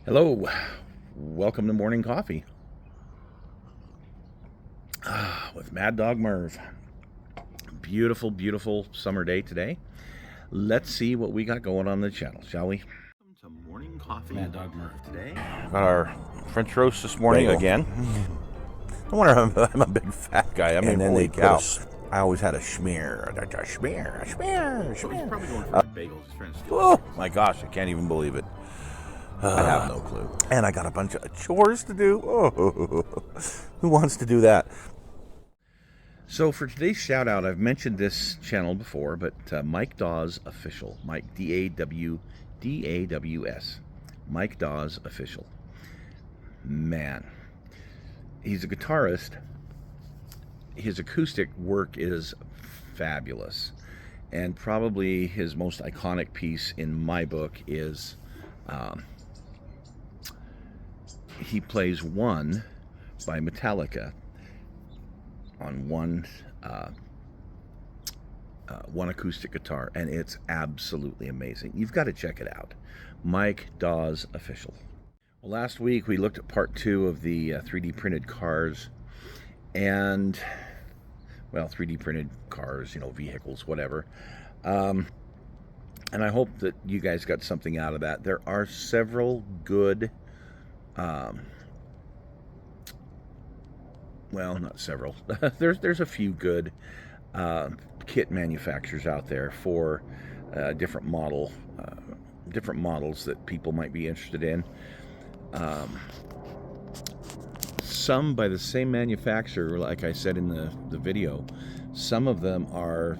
Hello, welcome to Morning Coffee with Maddog Merv. Beautiful, beautiful summer day today. Let's see what we got going on the channel, shall we? Welcome to Morning Coffee. Maddog Merv today. Got our French roast this morning Bagel. again. No wonder I'm a big fat guy. I mean, And then holy they cow. I always had a schmear. A schmear. He's probably going for bagels. He's trying to steal. Oh my gosh, I can't even believe it. I have no clue. And I got a bunch of chores to do. Oh, who wants to do that? So for today's shout out, I've mentioned this channel before, but Mike Dawes Official. Mike, D-A-W-S. Mike Dawes Official. Man, he's a guitarist. His acoustic work is fabulous. And probably his most iconic piece in my book is he plays One by Metallica on one acoustic guitar, and it's absolutely amazing. You've got to check it out. Mike Dawes Official. Well, last week we looked at part 2 of the 3D printed cars, and well, 3D printed cars, vehicles, whatever. And I hope that you guys got something out of that. There are several good well, not several. There's a few good kit manufacturers out there for different models that people might be interested in. Some by the same manufacturer, like I said in the video. Some of them are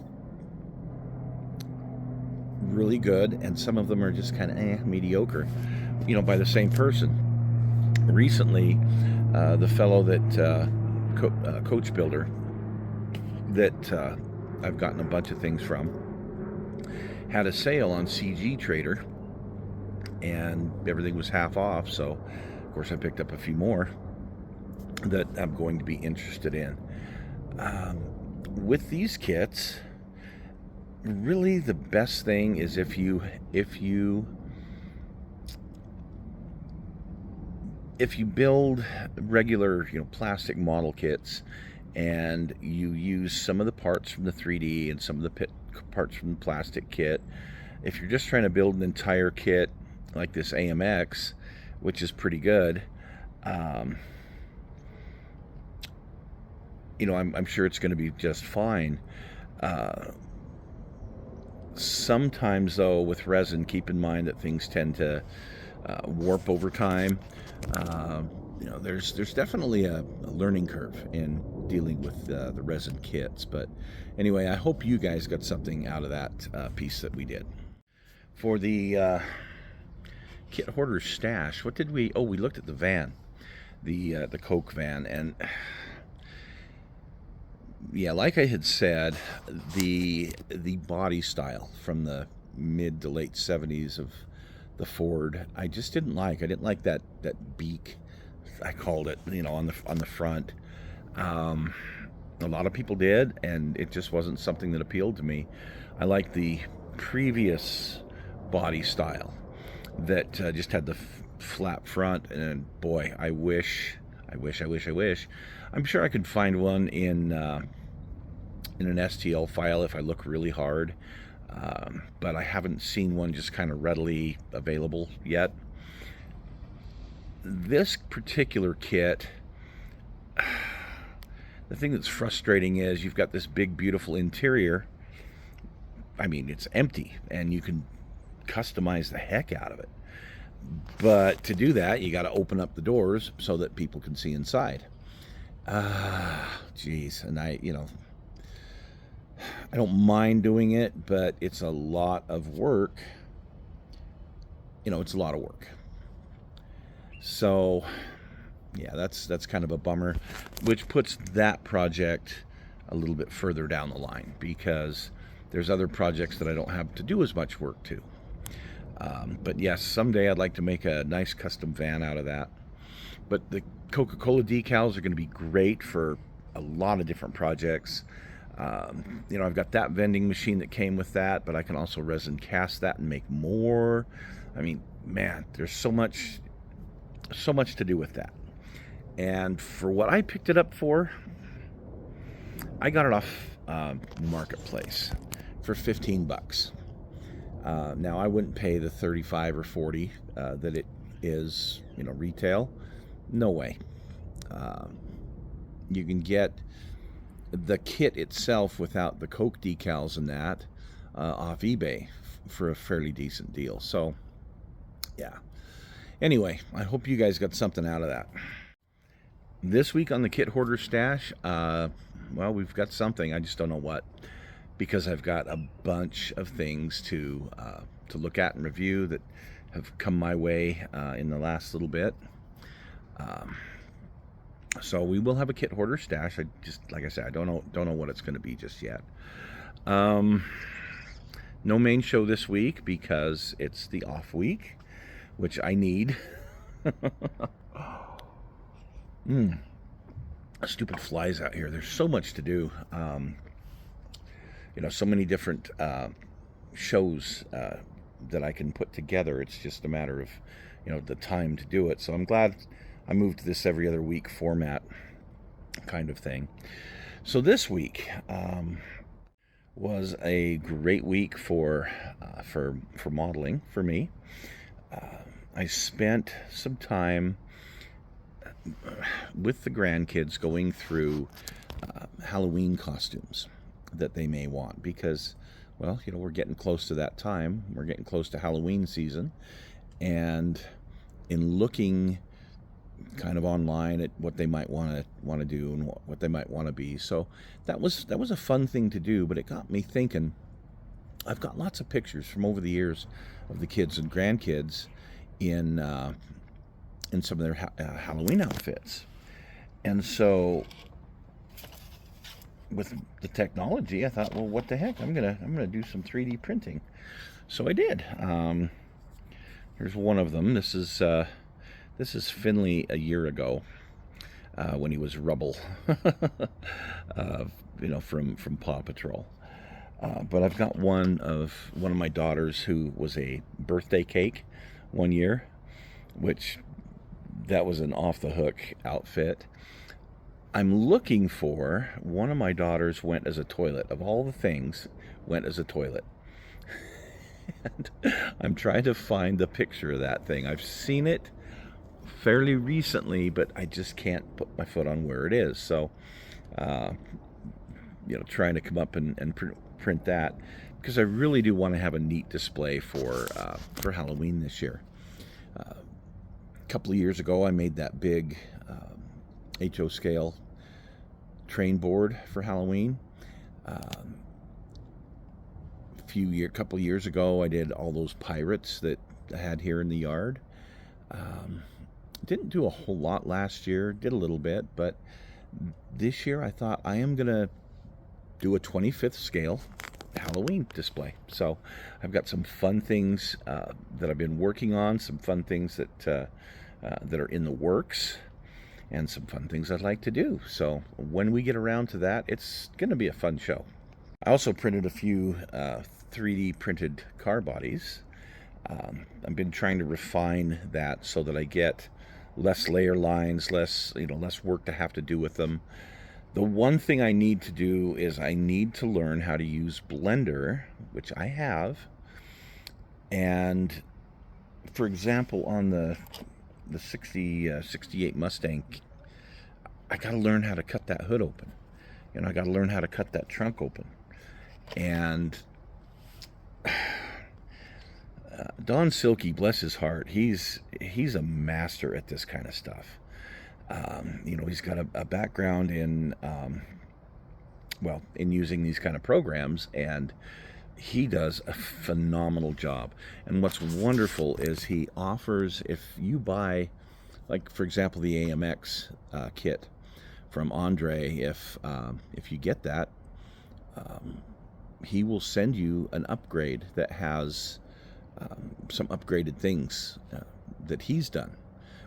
really good, and some of them are just kind of mediocre. By the same person. Recently, the fellow that Coach Builder that I've gotten a bunch of things from had a sale on CG Trader, and everything was half off, so of course I picked up a few more that I'm going to be interested in. With these kits, really the best thing is if you build regular, plastic model kits, and you use some of the parts from the 3D and some of the parts from the plastic kit. If you're just trying to build an entire kit like this AMX, which is pretty good, I'm sure it's going to be just fine. Sometimes, though, with resin, keep in mind that things tend to warp over time. There's definitely a learning curve in dealing with the resin kits. But anyway, I hope you guys got something out of that piece that we did. For the kit hoarder stash, what did we? Oh, we looked at the van, the Coke van, and yeah, like I had said, the body style from the mid to late 70s of the Ford, I just didn't like. I didn't like that beak, I called it, on the front. A lot of people did, and it just wasn't something that appealed to me. I liked the previous body style that just had the flat front, and boy, I wish. I'm sure I could find one in an STL file if I look really hard. But I haven't seen one just kind of readily available yet. This particular kit, the thing that's frustrating is you've got this big, beautiful interior. I mean, it's empty, and you can customize the heck out of it. But to do that, you got to open up the doors so that people can see inside. Geez, and I don't mind doing it, but it's a lot of work. It's a lot of work. So, yeah, that's kind of a bummer, which puts that project a little bit further down the line, because there's other projects that I don't have to do as much work to. But yes, someday I'd like to make a nice custom van out of that. But the Coca-Cola decals are going to be great for a lot of different projects. I've got that vending machine that came with that, but I can also resin cast that and make more. I mean, man, there's so much so much to do with that. And for what I picked it up for, I got it off Marketplace for 15 bucks. Now I wouldn't pay the 35 or 40 that it is, retail. No way. You can get the kit itself without the Coke decals and that off eBay for a fairly decent deal. So, yeah. Anyway, I hope you guys got something out of that. This week on the Kit Hoarder Stash, well, we've got something. I just don't know what, because I've got a bunch of things to look at and review that have come my way in the last little bit. So we will have a Kit Hoarder Stash. Like I said, I don't know what it's going to be just yet. No main show this week because it's the off week, which I need. Stupid flies out here. There's so much to do. So many different shows that I can put together. It's just a matter of, the time to do it. So I'm glad I moved to this every other week format kind of thing. So this week was a great week for modeling for me. I spent some time with the grandkids going through Halloween costumes that they may want, because, well, we're getting close to that time. We're getting close to Halloween season, and in looking kind of online at what they might want to do and what they might want to be, so that was a fun thing to do. But it got me thinking. I've got lots of pictures from over the years of the kids and grandkids in some of their Halloween outfits, and so with the technology, I thought, well, what the heck? I'm gonna do some 3D printing. So I did. Here's one of them. This is Finley a year ago when he was Rubble, from Paw Patrol. But I've got one of my daughters who was a birthday cake one year, which that was an off the hook outfit. I'm looking for one of my daughters went as a toilet. Of all the things, went as a toilet. And I'm trying to find the picture of that thing. I've seen it fairly recently, but I just can't put my foot on where it is. So, trying to come up and print that, because I really do want to have a neat display for Halloween this year. A couple of years ago, I made that big HO scale train board for Halloween. Couple of years ago, I did all those pirates that I had here in the yard. Didn't do a whole lot last year. Did a little bit, but this year I thought I am gonna do a 25th scale Halloween display. So I've got some fun things that I've been working on, some fun things that are in the works, and some fun things I'd like to do. So when we get around to that, it's going to be a fun show. I also printed a few 3D printed car bodies. I've been trying to refine that so that I get less layer lines, less work to have to do with them. The one thing I need to do is I need to learn how to use Blender, which I have. And for example, on the 68 Mustang, I got to learn how to cut that hood open. I got to learn how to cut that trunk open. And Don Silky, bless his heart, he's a master at this kind of stuff. He's got a background in using these kind of programs, and he does a phenomenal job. And what's wonderful is he offers, if you buy, like for example, the AMX kit from Andre, if you get that, he will send you an upgrade that has some upgraded things that he's done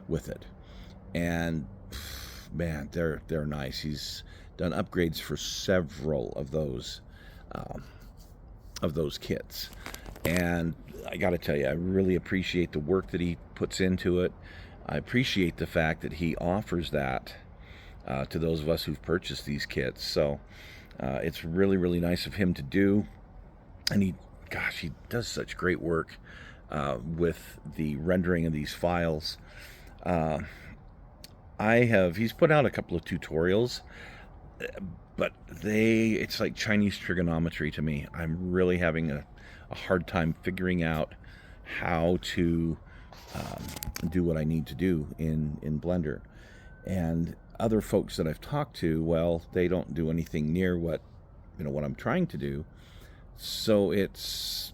with it. And man, they're nice. He's done upgrades for several of those kits, and I got to tell you, I really appreciate the work that he puts into it. I appreciate the fact that he offers that to those of us who've purchased these kits. So it's really, really nice of him to do. And he does such great work with the rendering of these files. He's put out a couple of tutorials, but it's like Chinese trigonometry to me. I'm really having a hard time figuring out how to do what I need to do in Blender. And other folks that I've talked to, well, they don't do anything near what I'm trying to do. So it's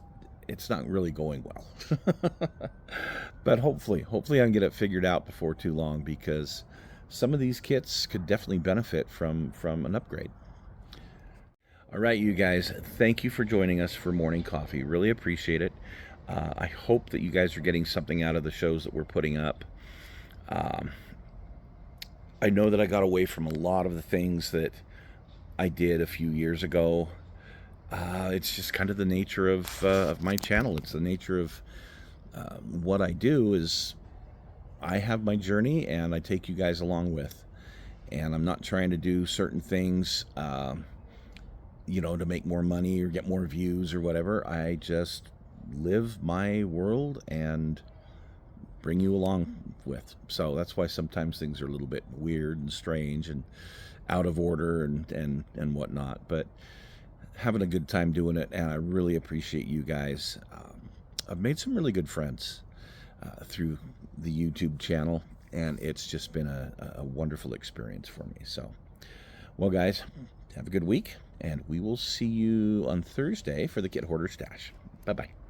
not really going well. But hopefully I can get it figured out before too long, because some of these kits could definitely benefit from an upgrade. All right, you guys, thank you for joining us for morning coffee. Really appreciate it. I hope that you guys are getting something out of the shows that we're putting up. I know that I got away from a lot of the things that I did a few years ago. It's just kind of the nature of my channel. It's the nature of what I do. Is I have my journey and I take you guys along with. And I'm not trying to do certain things, to make more money or get more views or whatever. I just live my world and bring you along with. So that's why sometimes things are a little bit weird and strange and out of order and whatnot. But having a good time doing it, and I really appreciate you guys. I've made some really good friends through the YouTube channel, and it's just been a wonderful experience for me. So, well, guys, have a good week, and we will see you on Thursday for the Kit Hoarder Stash. Bye-bye.